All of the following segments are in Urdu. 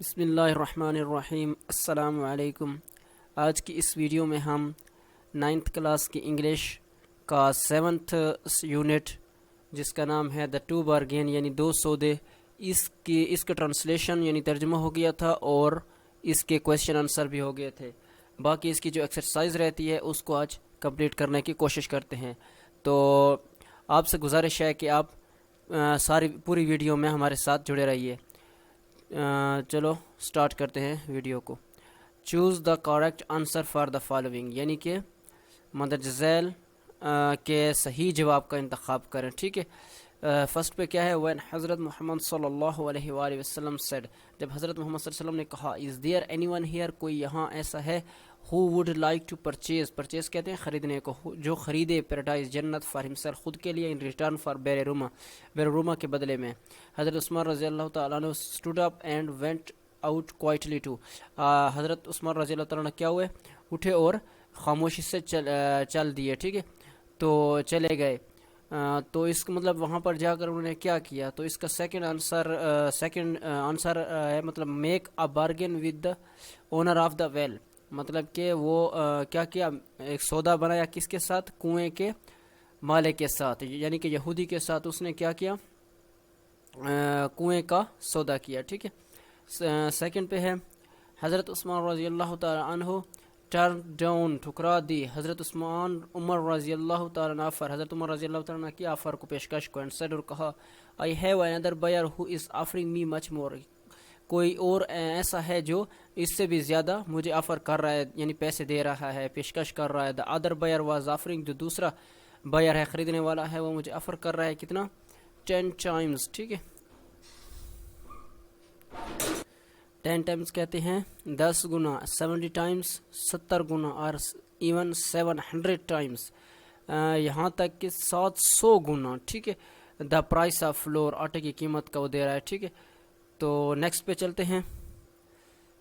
بسم اللہ الرحمن الرحیم، السلام علیکم۔ آج کی اس ویڈیو میں ہم 9th کلاس کی انگلش کا 7th یونٹ جس کا نام ہے دا ٹو بارگین یعنی دو سودے، اس کا ٹرانسلیشن یعنی ترجمہ ہو گیا تھا اور اس کے کویشچن آنسر بھی ہو گئے تھے۔ باقی اس کی جو ایکسرسائز رہتی ہے اس کو آج کمپلیٹ کرنے کی کوشش کرتے ہیں۔ تو آپ سے گزارش ہے کہ آپ ساری پوری ویڈیو میں ہمارے ساتھ جڑے رہیے۔ چلو سٹارٹ کرتے ہیں ویڈیو کو۔ Choose the correct answer for the following, یعنی کہ مندرجہ ذیل کے صحیح جواب کا انتخاب کریں، ٹھیک ہے۔ فرسٹ پہ کیا ہے؟ when حضرت محمد صلی اللہ علیہ وآلہ وسلم said، جب حضرت محمد صلی اللہ علیہ وسلم نے کہا is there anyone here، کوئی یہاں ایسا ہے who would like to purchase کہتے ہیں خریدنے کو، جو خریدے پیراڈائز جنت for himself خود کے لیے in return for بیروما کے بدلے میں۔ حضرت عثمان رضی اللہ تعالیٰ عنہ stood up and went out quietly too، حضرت عثمان رضی اللہ تعالیٰ عنہ کیا ہوئے؟ اٹھے اور خاموشی سے چل دیے، ٹھیک ہے، تو چلے گئے۔ تو اس کا مطلب وہاں پر جا کر انہوں نے کیا کیا؟ تو اس کا سیکنڈ آنسر ہے مطلب make a bargain with the owner of the well, مطلب کہ وہ کیا کیا؟ ایک سودا بنایا، کس کے ساتھ؟ کنویں کے مالک کے ساتھ، یعنی کہ یہودی کے ساتھ اس نے کیا کیا؟ کنویں کا سودا کیا، ٹھیک ہے۔ سیکنڈ پہ ہے حضرت عثمان رضی اللہ تعالی عنہ ٹرن ڈاؤن، ٹھکرا دی حضرت عمر رضی اللہ تعالیٰ عنہ آفر، حضرت عمر رضی اللہ تعالیٰ عنہ کی آفر کو، پیشکش کو، اینڈ سیڈ اور کہا I have another buyer who is offering me much more، کوئی اور ایسا ہے جو اس سے بھی زیادہ مجھے آفر کر رہا ہے، یعنی پیسے دے رہا ہے، پیشکش کر رہا ہے۔ the other buyer was offering، جو دوسرا بائر ہے، خریدنے والا ہے، وہ مجھے آفر کر رہا ہے کتنا؟ 10 times، ٹھیک ہے۔ 10 times کہتے ہیں 10 گنا، 70 times 70 گنا، اور ایون 700 times، یہاں تک کہ 700 گنا، ٹھیک ہے۔ دا پرائس آف فلور، آٹے کی قیمت کا وہ دے رہا ہے، ٹھیک ہے۔ تو نیکسٹ پہ چلتے ہیں۔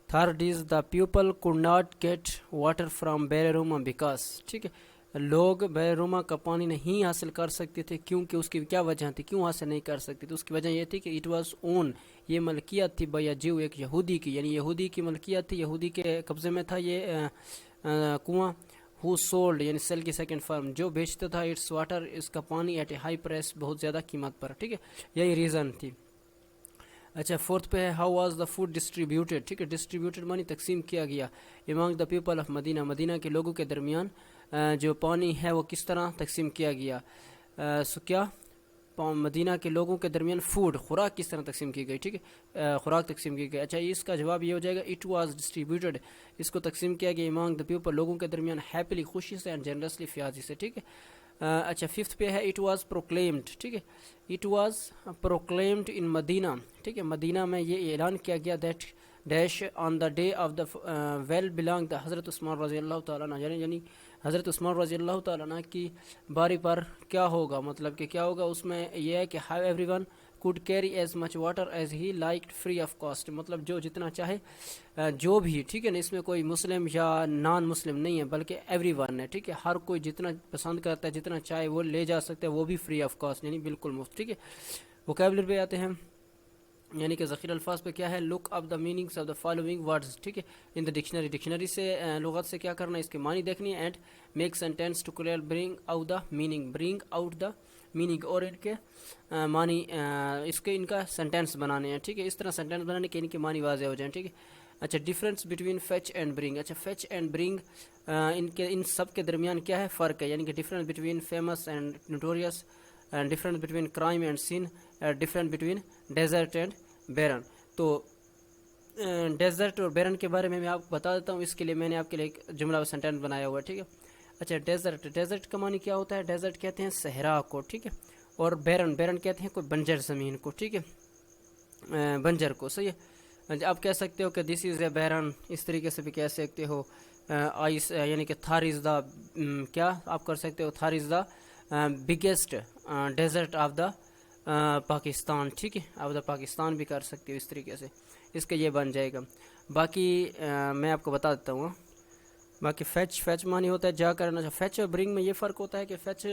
Third is the people could not get water from بیروما بیکاز، ٹھیک ہے، لوگ بیروما کا پانی نہیں حاصل کر سکتے تھے کیونکہ اس کی کیا وجہ تھی؟ کیوں حاصل نہیں کر سکتے تھے؟ اس کی وجہ یہ تھی کہ اٹ واز اون، یہ ملکیت تھی بائی جیو، ایک یہودی کی، یعنی یہودی کی ملکیت تھی، یہودی کے قبضے میں تھا یہ کنواں۔ ہو سولڈ یعنی سیل کی سیکنڈ فارم، جو بیچتا تھا اٹس واٹر، اس کا پانی، ایٹ اے ہائی پرائس، بہت زیادہ قیمت پر، ٹھیک ہے، یہی ریزن تھی۔ اچھا فورتھ پہ ہے how was the food distributed, ٹھیک ہے، ڈسٹریبیوٹیڈ مانی تقسیم کیا گیا، امانگ دا پیپل آف مدینہ، مدینہ کے لوگوں کے درمیان جو پانی ہے وہ کس طرح تقسیم کیا گیا؟ سو کیا مدینہ کے لوگوں کے درمیان فوڈ، خوراک کس طرح تقسیم کی گئی، ٹھیک ہے، خوراک تقسیم کی گئی۔ اچھا اس کا جواب یہ ہو جائے گا اٹ واز ڈسٹریبیوٹیڈ، اس کو تقسیم کیا گیا امانگ دا پیپل، لوگوں کے درمیان، ہیپیلی، خوشی سے، اینڈ جنرسلی، فیاضی سے، ٹھیک ہے۔ اچھا ففتھ پہ ہے اٹ واز پروکلیمڈ، ٹھیک ہے، it was proclaimed in Medina, ٹھیک ہے، مدینہ میں یہ اعلان کیا گیا that dash on the day of the well belong the حضرت عثمان رضی اللہ تعالیٰ عنہ، یعنی حضرت عثمان رضی اللہ تعالیٰ عنہ کی باری پر کیا ہوگا، مطلب کہ کیا ہوگا اس میں یہ ہے کہ how every one could carry as much water as he liked free of cost، مطلب جو جتنا چاہے، جو بھی، ٹھیک ہے نا، اس میں کوئی مسلم یا نان مسلم نہیں ہے بلکہ ایوری ون ہے، ٹھیک ہے، ہر کوئی جتنا پسند کرتا ہے، جتنا چاہے وہ لے جا سکتا ہے، وہ بھی فری آف کاسٹ، یعنی بالکل مفت، ٹھیک ہے۔ ووکیبلری پہ آتے ہیں، یعنی کہ ذخیرہ الفاظ پہ کیا ہے؟ Look up the meanings of the following words, ٹھیک ہے، ان دا ڈکشنری، ڈکشنری سے لغت سے کیا کرنا ہے؟ اس کے معنی دیکھنی ہے، and make sentence to clear, bring out the meaning, bring out the meaning, اور ان کے معنی، اس کے ان کا سینٹینس بنانے ہیں، ٹھیک ہے، اس طرح سینٹینس بنانے کے ان کے معنی واضح ہو جائیں، ٹھیک ہے۔ اچھا difference between fetch and bring, اچھا فیچ اینڈ برنگ ان سب کے درمیان کیا ہے؟ فرق ہے، یعنی کہ difference between famous and notorious, difference between crime and sin, difference between desert and barren. تو ڈیزرٹ اور بیرن کے بارے میں آپ کو بتا دیتا ہوں، اس کے لیے میں نے آپ کے لیے ایک جملہ سینٹینس بنایا ہوا ہے، ٹھیک ہے۔ اچھا ڈیزرٹ کا معنی کیا ہوتا ہے؟ ڈیزرٹ کہتے ہیں صحرا کو، ٹھیک ہے، اور بیرن کہتے ہیں کوئی بنجر زمین کو، ٹھیک ہے، بنجر کو، صحیح ہے۔ آپ کہہ سکتے ہو کہ دس از اے بیرن، اس طریقے سے بھی کہہ سکتے ہو، آئس یعنی کہ تھار از دا، کیا آپ کر سکتے ہو؟ Thar is the biggest desert of the Pakistan, ٹھیک ہے، آپ دا پاکستان بھی کر سکتے ہو اس طریقے سے، اس کا یہ بن جائے گا۔ باقی میں آپ کو بتا دیتا ہوں۔ باقی فیچ معنی ہوتا ہے جا کرنا، فیچ اور برنگ میں یہ فرق ہوتا ہے کہ فیچ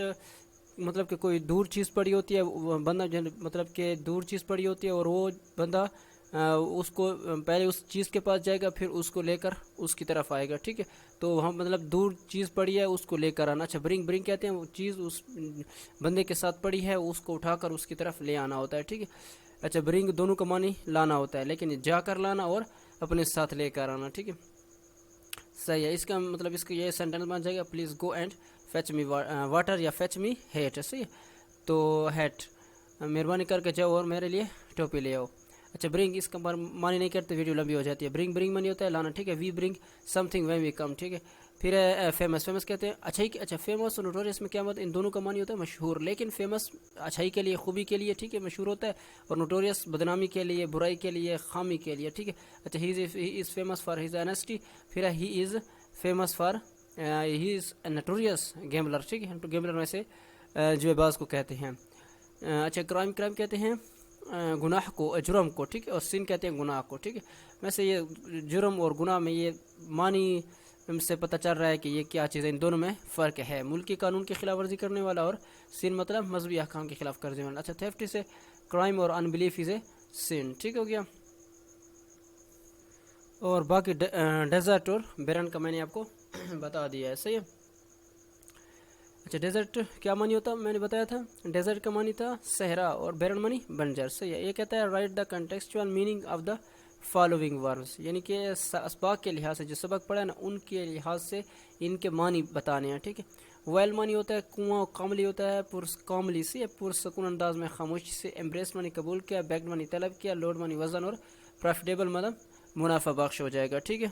مطلب کہ کوئی دور چیز پڑی ہوتی ہے، بندہ مطلب کہ دور چیز پڑی ہوتی ہے اور وہ بندہ اس کو پہلے اس چیز کے پاس جائے گا، پھر اس کو لے کر اس کی طرف آئے گا، ٹھیک ہے. تو وہاں مطلب دور چیز پڑی ہے اس کو لے کر آنا. اچھا برنگ کہتے ہیں وہ چیز اس بندے کے ساتھ پڑی ہے اس کو اٹھا کر اس کی طرف لے آنا ہوتا ہے، ٹھیک ہے. اچھا برنگ دونوں کا معنی لانا ہوتا ہے، لیکن جا کر لانا اور اپنے ساتھ لے کر آنا، ٹھیک ہے. صحیح ہے. اس کا مطلب اس کا یہ سینٹینس بن جائے گا please go and fetch me water یا فیچ می ہیٹ. صحیح ہے. تو ہیٹ مہربانی کر کے جاؤ اور میرے لیے ٹوپی لے آؤ. اچھا برنگ اس کا معنی نہیں کرتے، ویڈیو لمبی ہو جاتی ہے. برنگ معنی ہوتا ہے لانا، ٹھیک ہے. وی برنگ سم تھنگ وین وی کم، ٹھیک ہے. پھر فیمس کہتے ہیں اچھائی کے. اچھا فیمس اور نوٹوریس میں کیا مطلب؟ ان دونوں کا معنی ہوتا ہے مشہور، لیکن فیمس اچھائی کے لیے، خوبی کے لیے، ٹھیک ہے، مشہور ہوتا ہے. اور نوٹوریس بدنامی کے لیے، برائی کے لیے، خامی کے لیے، ٹھیک ہے. اچھا he is famous for his honesty. پھر he is famous for he is notorious gambler, ٹھیک ہے. گیمبلر میں سے جو باز کو کہتے ہیں. اچھا کرائم کہتے ہیں گناہ کو، جرم کو، ٹھیک ہے. اور سن کہتے ہیں گناہ کو، ٹھیک ہے. ویسے یہ جرم اور گناہ میں یہ معنی سے پتہ چل رہا ہے کہ یہ کیا چیز ہے، ان دونوں میں فرق ہے. ملکی قانون کی خلاف ورزی کرنے والا اور سن مطلب مذہبی احکام کی خلاف کرنے والا. اچھا تھیفٹ سے کرائم اور ان بلیف از اے سن، ٹھیک ہو گیا. اور باقی ڈیزرٹ اور بیرن کا میں نے آپ کو بتا دیا ہے. صحیح ہے. اچھا ڈیزرٹ کیا معنی ہوتا میں نے بتایا تھا. ڈیزرٹ کا معنی تھا صحرا اور بیرن معنی بنجر. صحیح ہے. یہ کہتا ہے write the contextual meaning of the following words, یعنی کہ اسباق کے لحاظ سے جو سبق پڑھا ہے نا ان کے لحاظ سے ان کے معنی بتانے ہیں، ٹھیک ہے. ویل معنی ہوتا ہے کنواں، کاملی ہوتا ہے کاملی سے پرسکون انداز میں خاموشی سے. ایمبریس معنی قبول کیا، بیک معنی طلب کیا، لوڈ معنی وزن، اور پروفیٹیبل مطلب منافع بخش ہو جائے گا، ٹھیک ہے.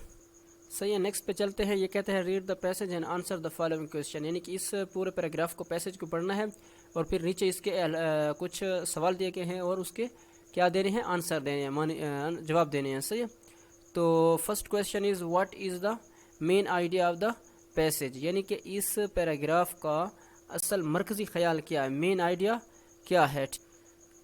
صحیح ہے. نیکسٹ پہ چلتے ہیں. یہ کہتے ہیں read the passage and answer the following question, یعنی کہ اس پورے پیراگراف کو پیسج کو پڑھنا ہے اور پھر نیچے اس کے کچھ سوال دیے گئے ہیں اور اس کے کیا دینے ہیں، آنسر دینے ہیں، جواب دینے ہیں. صحیح ہے. تو first question is what is the main idea of the passage, یعنی کہ اس پیراگراف کا اصل مرکزی خیال کیا ہے، مین آئیڈیا کیا ہے.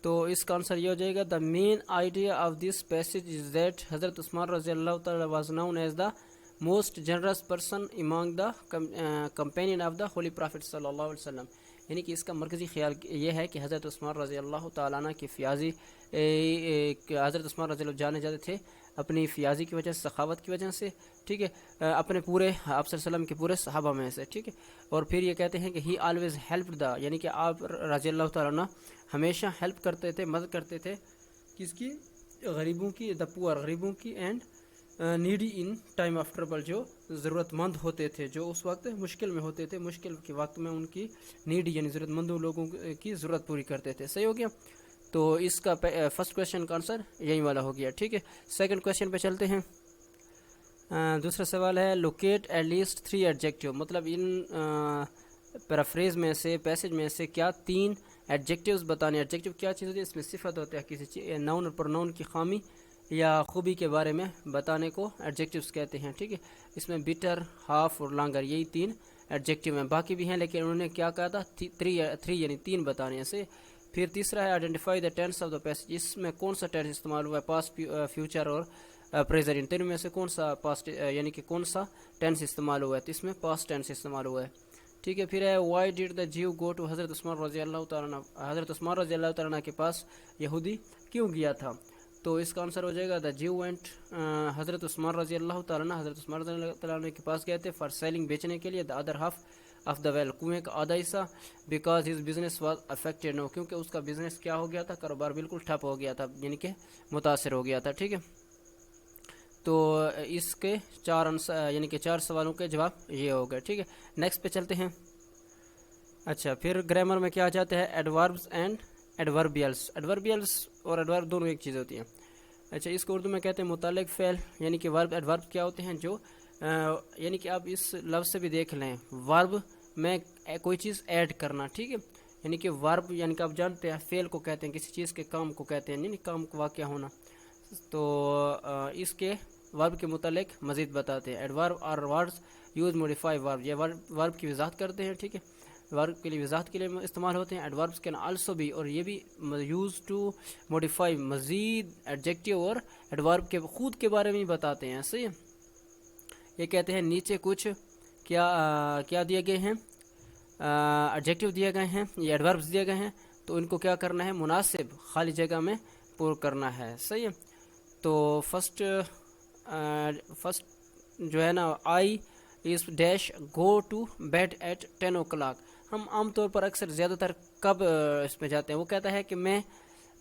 تو اس کا آنسر یہ ہو جائے گا the main idea of this passage is that حضرت عثمان رضی اللہ تعالی was known as the most generous person among the companion of the holy prophet صلی اللہ علیہ وسلم، یعنی کہ اس کا مرکزی خیال یہ ہے کہ حضرت عثمان رضی اللہ تعالیٰ عنہ کی فیاضی، حضرت عثمان رضی اللہ جانے جاتے تھے اپنی فیاضی کی وجہ سے، سخاوت کی وجہ سے، ٹھیک ہے، اپنے پورے آپ صلی اللہ علیہ وسلم کے پورے صحابہ میں سے، ٹھیک ہے. اور پھر یہ کہتے ہیں کہ ہی آلویز ہیلپ دا، یعنی کہ آپ رضی اللہ تعالیٰ عنہ ہمیشہ ہیلپ کرتے تھے، مدد کرتے تھے کس کی، غریبوں کی، دا پور غریبوں کی، and needy in time of trouble, جو ضرورت مند ہوتے تھے، جو اس وقت مشکل میں ہوتے تھے، مشکل کے وقت میں ان کی نیڈی یعنی ضرورت مندوں لوگوں کی ضرورت پوری کرتے تھے. صحیح ہو گیا. تو اس کا فرسٹ کویشچن کا آنسر یہی والا ہو گیا، ٹھیک ہے. سیکنڈ کویشچن پہ چلتے ہیں. دوسرا سوال ہے لوکیٹ ایٹ لیسٹ 3 ایڈجیکٹیو، مطلب ان پیرافریز میں سے، پیسج میں سے کیا 3 ایڈجیکٹیوز بتانے. ایڈجیکٹیو کیا چیز ہوتی ہے؟ اس میں صفت ہوتا ہے کسی ناؤن اور پروناؤن کی خامی یا خوبی کے بارے میں بتانے کو ایڈجیکٹیوز کہتے ہیں، ٹھیک ہے. اس میں بیٹر، ہاف اور لانگر یہی 3 ایڈجیکٹیو ہیں، باقی بھی ہیں لیکن انہوں نے کیا کہا تھا 3 یعنی 3 بتانے ہیں سے. پھر تیسرا ہے identify the tense of the passage, اس میں کون سا ٹینس استعمال ہوا ہے، پاسٹ، فیوچر اور پریزنٹ، ان تینوں میں سے کون سا پاسٹ یعنی کہ کون سا ٹینس استعمال ہوا ہے، تو اس میں پاسٹ ٹینس استعمال ہوا ہے، ٹھیک ہے. پھر ہے why did the Jew go to Hazrat Usman رضی اللہ تعالیٰ، حضرت عثمان رضی اللہ تعالیٰ کے پاس یہودی کیوں گیا تھا. تو اس کا آنسر ہو جائے گا دا جیو وینٹ، حضرت عثمان رضی اللہ تعالیٰ، حضرت عثمان رضی اللہ تعالیٰ کے پاس گئے تھے فار سیلنگ، بیچنے کے لیے، the other half of the well, کنویں کا آدھا حصہ، because his business was affected, no, کیونکہ اس کا بزنس کیا ہو گیا تھا، کاروبار بالکل ٹھپ ہو گیا تھا، یعنی کہ متاثر ہو گیا تھا، ٹھیک ہے. تو اس کے 4 آنسر یعنی کہ 4 سوالوں کے جواب یہ ہو گئے، ٹھیک ہے. نیکسٹ پہ چلتے ہیں. اچھا پھر گرامر میں کیا جاتا ہے ایڈوربز اینڈ ایڈوربیلس. ایڈوربیلس اور ایڈورب دونوں ایک چیز ہوتی ہیں. اچھا اس کو اردو میں کہتے ہیں متعلق فعل، یعنی کہ ورب. ایڈورب کیا ہوتے ہیں جو یعنی کہ آپ اس لفظ سے بھی دیکھ لیں، ورب میں کوئی چیز ایڈ کرنا، ٹھیک ہے. یعنی کہ ورب یعنی کہ آپ جانتے ہیں فعل کو کہتے ہیں، کسی چیز کے کام کو کہتے ہیں، یعنی کام کا واقعہ ہونا. تو اس کے ورب کے متعلق مزید بتاتے ہیں. ایڈورب اور ورڈز یوز موڈیفائی ورب، یہ ورب کی وضاحت کرتے ہیں، ٹھیک ہے، ورب کے لیے وضاحت کے لیے استعمال ہوتے ہیں. ایڈوربس کین آلسو بھی، اور یہ بھی یوز ٹو موڈیفائی، مزید ایڈجیکٹیو اور ایڈورب کے خود کے بارے میں بتاتے ہیں. صحیح ہے. یہ کہتے ہیں نیچے کچھ کیا دیے گئے ہیں، ایڈجیکٹیو دیے گئے ہیں، یہ ایڈوربس دیے گئے ہیں، تو ان کو کیا کرنا ہے، مناسب خالی جگہ میں پر کرنا ہے. صحیح ہے. تو فرسٹ جو ہے نا I is dash go to bed at 10 o'clock. ہم عام طور پر اکثر زیادہ تر کب اس میں جاتے ہیں؟ وہ کہتا ہے کہ میں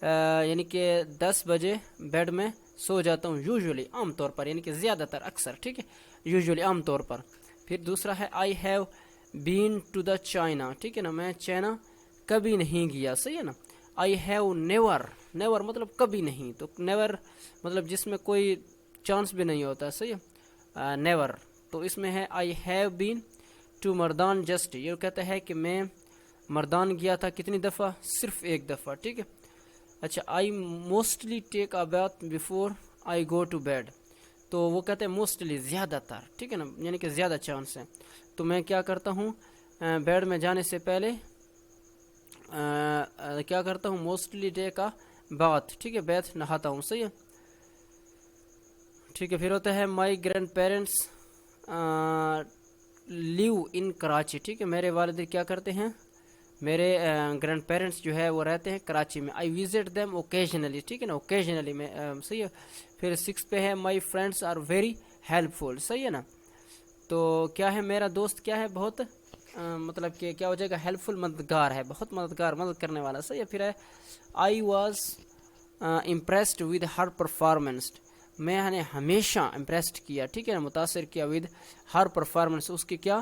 یعنی کہ 10 بجے بیڈ میں سو جاتا ہوں یوزولی، عام طور پر، یعنی کہ زیادہ تر، اکثر، ٹھیک ہے، یوزولی، عام طور پر. پھر دوسرا ہے I have been to the China, ٹھیک ہے نا، میں چائنا کبھی نہیں گیا، صحیح ہے نا. آئی ہیو نیور، نیور مطلب کبھی نہیں، تو نیور مطلب جس میں کوئی چانس بھی نہیں ہوتا، صحیح ہے، نیور. تو اس میں ہے I have been to Mardan just, یہ کہتا ہے کہ میں مردان گیا تھا کتنی دفعہ؟ صرف ایک دفعہ، ٹھیک ہے. اچھا، I mostly take a bath before I go to bed, تو وہ کہتے ہیں موسٹلی، زیادہ تر، ٹھیک ہے نا، یعنی کہ زیادہ چانس ہے. تو میں کیا کرتا ہوں بیڈ میں جانے سے پہلے کیا کرتا ہوں؟ موسٹلی ٹیک اے باتھ، ٹھیک ہے، بیتھ نہاتا ہوں، صحیح ہے. ٹھیک ہے، پھر ہوتا ہے مائی گرینڈ پیرنٹس لیو ان کراچی، ٹھیک ہے، میرے والد کیا کرتے ہیں؟ میرے گرینڈ پیرنٹس جو ہے وہ رہتے ہیں کراچی میں. آئی وزٹ دیم اوکیجنلی، ٹھیک ہے نا، اوکیجنلی میں، صحیح ہے. پھر 6 پہ ہے my friends are very helpful, صحیح ہے نا. تو کیا ہے؟ میرا دوست کیا ہے؟ بہت مطلب کہ کیا ہو جائے گا؟ ہیلپ فل، مددگار ہے، بہت مددگار، مدد کرنے والا، صحیح ہے. پھر ہے I was impressed with her performance, میں نے ہمیشہ امپریسڈ کیا، ٹھیک ہے نا، متاثر کیا ود ہر پرفارمنس، اس کی کیا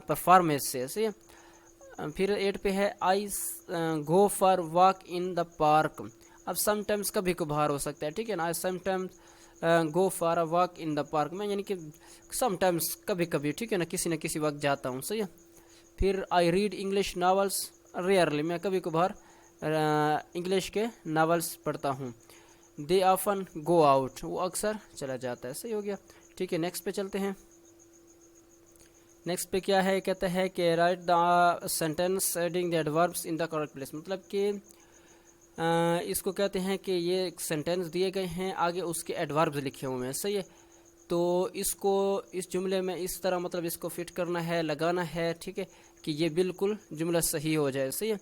پرفارمنس سے، صحیح ہے. پھر 8 پہ ہے I go for walk in the park. اب سم ٹائمس کبھی کبھار ہو سکتا ہے، ٹھیک ہے نا، I sometimes go for a walk in the park, میں یعنی کہ سم ٹائمس، کبھی کبھی، ٹھیک ہے نا، کسی نہ کسی وقت جاتا ہوں، صحیح ہے. پھر I read English novels rarely, میں کبھی کبھار انگلش کے ناولس پڑھتا ہوں. دے آفن گو آؤٹ، وہ اکثر چلا جاتا ہے، صحیح ہو گیا. ٹھیک ہے، نیکسٹ پہ چلتے ہیں. نیکسٹ پہ کیا ہے؟ کہتا ہے کہ write the sentence adding the adverbs in the correct place, مطلب کہ اس کو کہتے ہیں کہ یہ ایک سینٹینس دیے گئے ہیں، آگے اس کے ایڈوربز لکھے ہوئے ہیں، صحیح ہے. تو اس کو اس جملے میں اس طرح مطلب اس کو فٹ کرنا ہے، لگانا ہے، ٹھیک ہے، کہ یہ بالکل جملہ صحیح ہو جائے، صحیح ہے.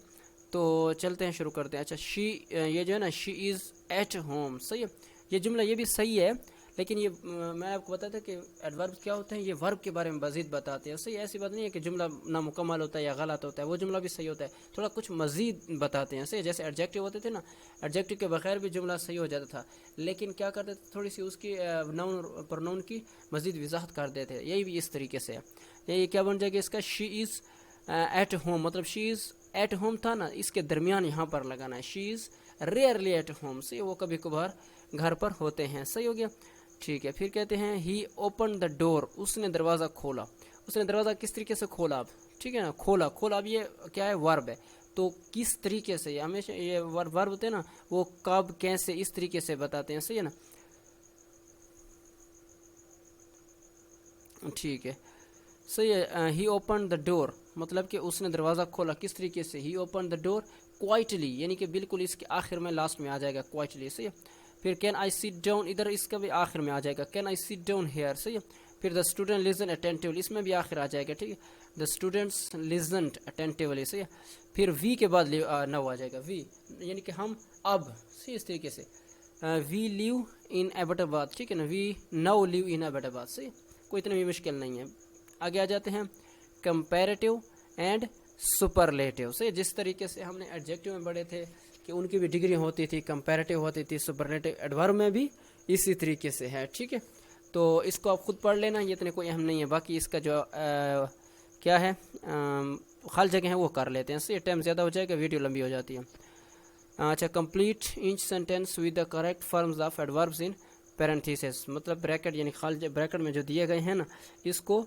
تو چلتے ہیں، شروع کرتے ہیں. اچھا، شی، یہ جو ہے نا، شی از ایٹ ہوم، صحیح ہے. یہ جملہ یہ بھی صحیح ہے، لیکن یہ میں آپ کو بتایا تھا کہ ایڈورب کیا ہوتے ہیں، یہ ورب کے بارے میں مزید بتاتے ہیں، صحیح. ایسی بات نہیں ہے کہ جملہ نامکمل ہوتا ہے یا غلط ہوتا ہے، وہ جملہ بھی صحیح ہوتا ہے، تھوڑا کچھ مزید بتاتے ہیں، صحیح. جیسے ایڈجیکٹو ہوتے تھے نا، ایڈجیکٹو کے بغیر بھی جملہ صحیح ہو جاتا تھا، لیکن کیا کرتے تھے؟ تھوڑی سی اس کی ناؤن پرناؤن کی مزید وضاحت کر دیتے ہیں. یہی بھی اس طریقے سے ہے. یہ کیا بن جائے گا اس کا؟ شی از ایٹ ہوم، مطلب شی از ایٹ ہوم تھا نا، اس کے درمیان یہاں پر لگانا ہے، شی از ریئرلی ایٹ ہوم، صحیح، وہ کبھی کبھار گھر پر ہوتے ہیں، صحیح ہو گیا. ٹھیک ہے، پھر کہتے ہیں ہی اوپن دا ڈور، اس نے دروازہ کھولا. اس نے دروازہ کس طریقے سے کھولا؟ اب ٹھیک ہے نا، کھولا، کھولا، اب یہ کیا ہے؟ ورب ہے. تو کس طریقے سے؟ ہمیشہ یہ ورب ہوتے ہیں نا، وہ کب، کیسے، اس طریقے سے بتاتے ہیں، صحیح ہے نا. ٹھیک ہے، صحیح ہے. ہی اوپن دا ڈور، مطلب کہ اس نے دروازہ کھولا، کس طریقے سے؟ ہی اوپن دا ڈور کوائٹلی، یعنی کہ بالکل اس کے آخر میں، لاسٹ میں آ جائے گا کوائٹلی، صحیح ہے. پھر کین آئی سٹ ڈاؤن، ادھر اس کا بھی آخر میں آ جائے گا، can I sit down hair, صحیح ہے. پھر دا اسٹوڈنٹ لسن اٹینٹیولی، اس میں بھی آخر آ جائے گا، ٹھیک ہے، دا اسٹوڈنٹس لسنڈ اٹینٹیولی، صحیح ہے. پھر وی کے بعد نو آ جائے گا، وی یعنی کہ ہم اب، صحیح، اس طریقے سے وی لیو ان ایبٹ آباد، ٹھیک ہے نا، وی نو لیو ان ایبٹ آباد، صحیح، کوئی اتنا بھی مشکل نہیں ہے. آگے آ جاتے ہیں کمپیریٹیو اینڈ سپرلیٹیو، صحیح. جس طریقے سے ہم نے ایڈجیکٹیو میں پڑھے تھے کہ ان کی بھی ڈگری ہوتی تھی، کمپیریٹیو ہوتی تھی، سپرلیٹیو، ایڈورب میں بھی اسی طریقے سے ہے، ٹھیک ہے. تو اس کو آپ خود پڑھ لینا، یہ اتنے کوئی اہم نہیں ہے. باقی اس کا جو کیا ہے خال جگہ ہیں وہ کر لیتے ہیں، صحیح. ٹائم زیادہ ہو جائے گا، ویڈیو لمبی ہو جاتی ہے. اچھا، complete each sentence with the correct forms of adverbs in parenthesis, مطلب بریکٹ، یعنی خال بریکٹ میں جو دیے گئے ہیں نا، اس کو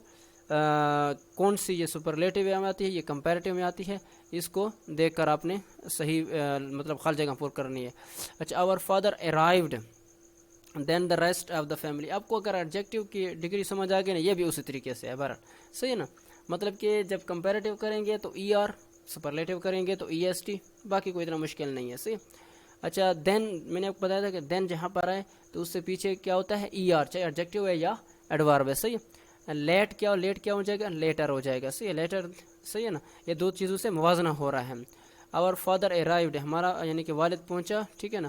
کون سی یہ سپرلیٹیو میں آتی ہے، یہ کمپیریٹیو میں آتی ہے، اس کو دیکھ کر آپ نے صحیح مطلب خال جگہ پر کرنی ہے. اچھا، our father arrived then the rest of the family, آپ کو اگر ایڈجیکٹیو کی ڈگری سمجھ آ گئی نا، یہ بھی اسی طریقے سے ہے بہرحال، صحیح ہے نا. مطلب کہ جب کمپیریٹیو کریں گے تو ای آر، سپرلیٹیو کریں گے تو ای ایس ٹی، باقی کوئی اتنا مشکل نہیں ہے، صحیح. اچھا، دین میں نے آپ کو بتایا تھا کہ دین جہاں پر آئے تو اس سے پیچھے کیا ہوتا ہے؟ ای آر، چاہے ایڈجیکٹیو ہے یا ایڈورب ہے، صحیح. لیٹ کیا ہو جائے گا؟ لیٹر ہو جائے گا، صحیح ہے، لیٹر، صحیح ہے نا. یہ دو چیزوں سے موازنہ ہو رہا ہے. اور فادر ارائیوڈ، ہمارا یعنی کہ والد پہنچا، ٹھیک ہے نا.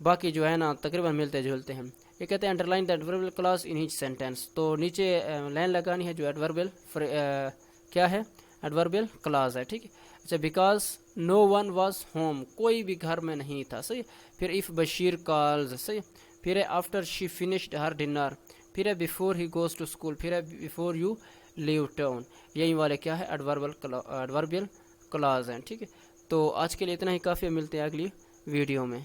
باقی جو ہے نا تقریباً ملتے جلتے ہیں. یہ کہتے ہیں انڈر لائن دا ایڈوربل کلاس ان ایچ سینٹینس. تو نیچے لائن لگانی ہے جو ایڈوربل کیا ہے, ایڈوربل کلاس ہے, ٹھیک ہے. اچھا, because no one was home, کوئی بھی گھر میں نہیں تھا, صحیح. پھر اف بشیر کالز, صحیح. پھر ہے after she finished her dinner. پھر ہے before he goes to school. پھر ہے بیفور یو لیو ٹاؤن. یہی والے کیا ہے, ایڈوربل کلاز ہیں, ٹھیک ہے. تو آج کے لیے اتنا ہی کافی, ملتے ہیں اگلی ویڈیو میں.